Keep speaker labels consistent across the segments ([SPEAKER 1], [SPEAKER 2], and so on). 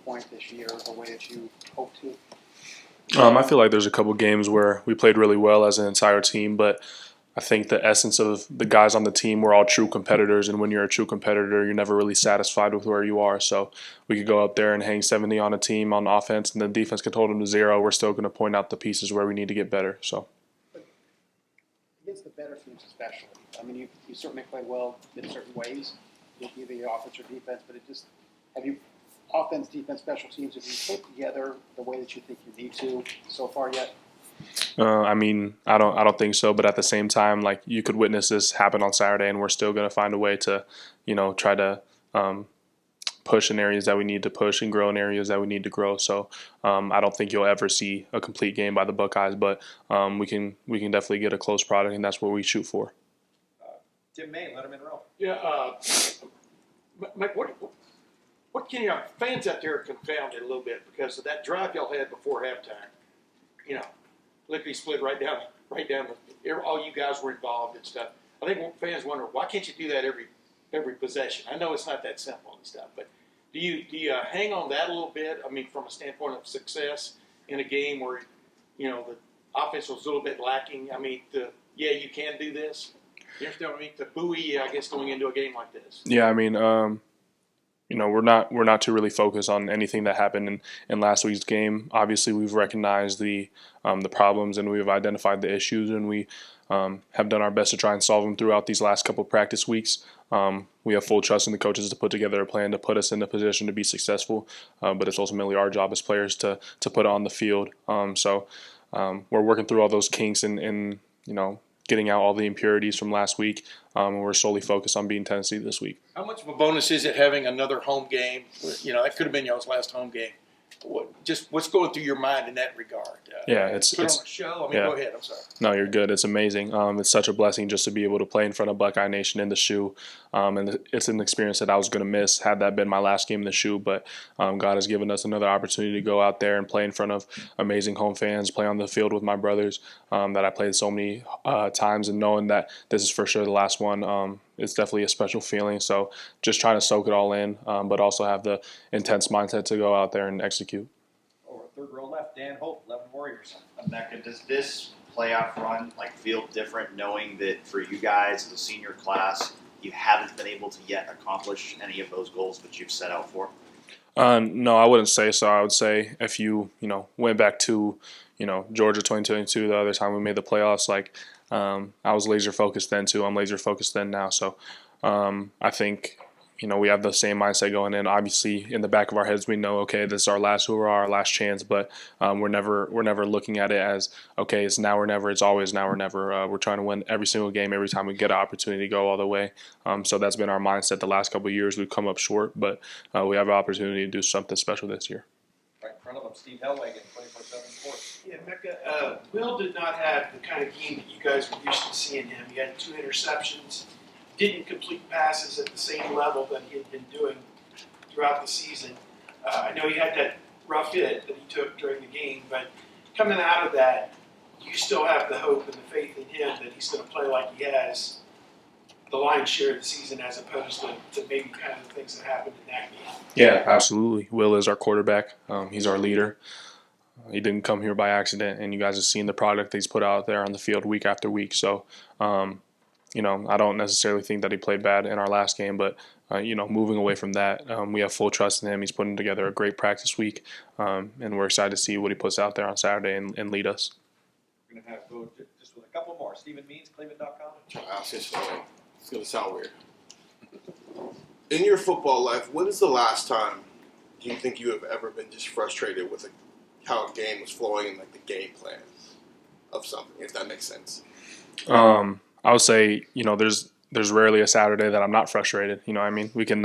[SPEAKER 1] point this year the way that you hope to?
[SPEAKER 2] I feel like there's a couple games where we played really well as an entire team, but I think the essence of the guys on the team were all true competitors, and when you're a true competitor, you're never really satisfied with where you are. So we could go up there and hang 70 on a team on offense, and the defense could hold them to 0. We're still going to point out the pieces where we need to get better. So
[SPEAKER 1] Against the better teams especially, I mean, you certainly play well in certain ways, either your offense or defense, but have you offense, defense, special teams, have you put together the way that you think you need to so far yet?
[SPEAKER 2] I mean, I don't think so. But at the same time, like you could witness this happen on Saturday, and we're still going to find a way to, try to push in areas that we need to push and grow in areas that we need to grow. So I don't think you'll ever see a complete game by the Buckeyes, but we can definitely get a close product, and that's what we shoot for.
[SPEAKER 3] Tim May, let him in a row.
[SPEAKER 4] Yeah, Mike, what can your fans out there are confounded a little bit because of that drive y'all had before halftime? Lickety split right down. All you guys were involved and stuff. I think fans wonder why can't you do that every possession? I know it's not that simple and stuff, but do you hang on that a little bit? I mean, from a standpoint of success in a game where the offense was a little bit lacking. I mean, you can do this. You understand what I mean? To buoy, I guess, going into a game like this.
[SPEAKER 2] Yeah, I mean, we're not too really focused on anything that happened in last week's game. Obviously, we've recognized the problems and we've identified the issues, and we have done our best to try and solve them throughout these last couple practice weeks. We have full trust in the coaches to put together a plan to put us in a position to be successful, but it's ultimately our job as players to put it on the field. So we're working through all those kinks and getting out all the impurities from last week. We're solely focused on beating Tennessee this week.
[SPEAKER 4] How much of a bonus is it having another home game? That could have been y'all's last home game. What's going through your mind in that regard?
[SPEAKER 2] It's
[SPEAKER 4] on a show. I mean, Go ahead. I'm sorry.
[SPEAKER 2] No, you're good. It's amazing. It's such a blessing just to be able to play in front of Buckeye Nation in the shoe, and it's an experience that I was going to miss had that been my last game in the shoe. But God has given us another opportunity to go out there and play in front of amazing home fans, play on the field with my brothers that I played so many times, and knowing that this is for sure the last one. It's definitely a special feeling. So just trying to soak it all in, but also have the intense mindset to go out there and execute.
[SPEAKER 3] Over third row left, Dan Hope, 11 Warriors.
[SPEAKER 5] Emeka, does this playoff run feel different knowing that for you guys, the senior class, you haven't been able to yet accomplish any of those goals that you've set out for?
[SPEAKER 2] No, I wouldn't say so. I would say if you went back to Georgia 2022, the other time we made the playoffs, I was laser focused then too. I'm laser focused then now. So I think we have the same mindset going in. Obviously, in the back of our heads, we know, okay, this is our last hurrah, our last chance. But we're never looking at it as, okay, it's now or never. It's always now or never. We're trying to win every single game, every time we get an opportunity to go all the way. So that's been our mindset the last couple of years. We've come up short, but we have an opportunity to do something special this year.
[SPEAKER 3] Right in front of him, Steve Hellwagen, 24/7 Sports.
[SPEAKER 6] Yeah, Emeka, Will did not have the kind of game that you guys were used to seeing him. He had 2 interceptions, didn't complete passes at the same level that he had been doing throughout the season. I know he had that rough hit that he took during the game, but coming out of that, you still have the hope and the faith in him that he's going to play like he has the lion's share of the season as opposed to maybe kind of the things that happened in that game.
[SPEAKER 2] Yeah, absolutely. Will is our quarterback. He's our leader. He didn't come here by accident, and you guys have seen the product that he's put out there on the field week after week. So, I don't necessarily think that he played bad in our last game, but, moving away from that, we have full trust in him. He's putting together a great practice week, and we're excited to see what he puts out there on Saturday and lead us.
[SPEAKER 3] We're going to have go just with a couple more. Stephen Means, Cleveland.com.
[SPEAKER 7] I'll say something. It's going to sound weird. In your football life, when is the last time do you think you have ever been just frustrated with how a game was flowing and the game plan of something, if that makes sense?
[SPEAKER 2] I would say, there's rarely a Saturday that I'm not frustrated. I mean? We can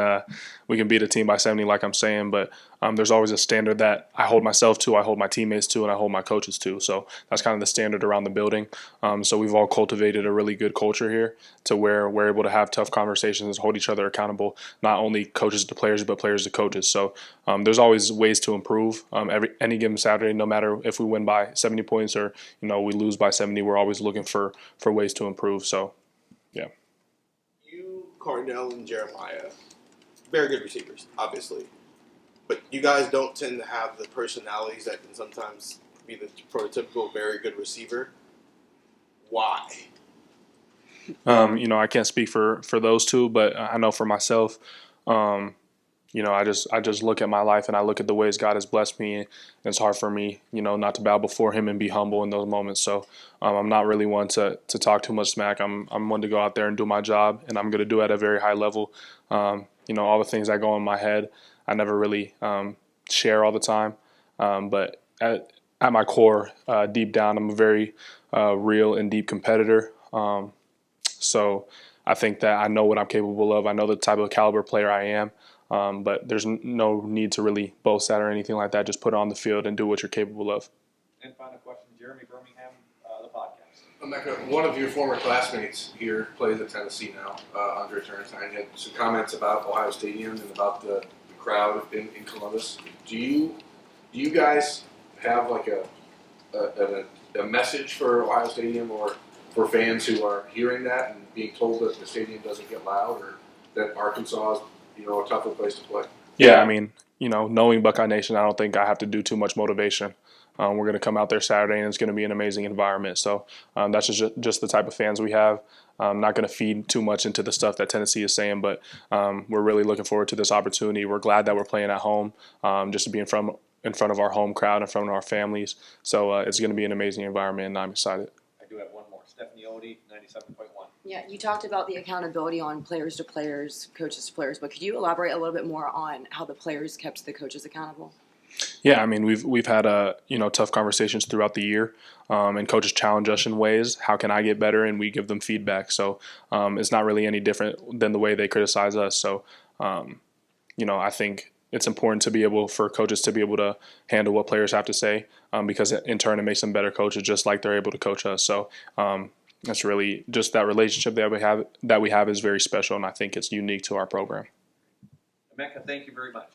[SPEAKER 2] beat a team by 70 like I'm saying, but there's always a standard that I hold myself to, I hold my teammates to, and I hold my coaches to. So that's kind of the standard around the building. So we've all cultivated a really good culture here to where we're able to have tough conversations, hold each other accountable, not only coaches to players, but players to coaches. So there's always ways to improve. Any given Saturday, no matter if we win by 70 points or, we lose by 70, we're always looking for ways to improve. So, yeah.
[SPEAKER 7] You, Cardinal, and Jeremiah, very good receivers, obviously. but you guys don't tend to have the personalities that can sometimes be the prototypical very good receiver. Why?
[SPEAKER 2] I can't speak for those two, but I know for myself, I just look at my life and I look at the ways God has blessed me, and it's hard for me, not to bow before Him and be humble in those moments. So I'm not really one to talk too much smack. I'm one to go out there and do my job, and I'm going to do it at a very high level. All the things that go in my head, I never really share all the time, but at my core, deep down, I'm a very real and deep competitor. So I think that I know what I'm capable of. I know the type of caliber player I am. But there's no need to really boast that or anything like that. Just put it on the field and do what you're capable of.
[SPEAKER 3] And final question, Jeremy Birmingham, the podcast.
[SPEAKER 7] Emeka, one of your former classmates here plays at Tennessee now, Andre Turnstein, had some comments about Ohio Stadium and about the crowd in Columbus. Do you guys have like a message for Ohio Stadium or for fans who are hearing that and being told that the stadium doesn't get loud, or that Arkansas is a tougher place to play?
[SPEAKER 2] Yeah, I mean, knowing Buckeye Nation, I don't think I have to do too much motivation. We're going to come out there Saturday, and it's going to be an amazing environment. So that's just the type of fans we have. I'm not going to feed too much into the stuff that Tennessee is saying, but we're really looking forward to this opportunity. We're glad that we're playing at home, just to be in front of our home crowd, in front of our families. So it's going to be an amazing environment, and I'm excited.
[SPEAKER 3] I do have one more. Stephanie Odie, 97.1.
[SPEAKER 8] Yeah, you talked about the accountability on players to players, coaches to players, but could you elaborate a little bit more on how the players kept the coaches accountable?
[SPEAKER 2] Yeah, I mean, we've had tough conversations throughout the year, and coaches challenge us in ways. How can I get better? And we give them feedback. So it's not really any different than the way they criticize us. So I think it's important to be able for coaches to be able to handle what players have to say, because in turn it makes them better coaches, just like they're able to coach us. So that's really just that relationship that we have is very special, and I think it's unique to our program.
[SPEAKER 3] Emeka, thank you very much.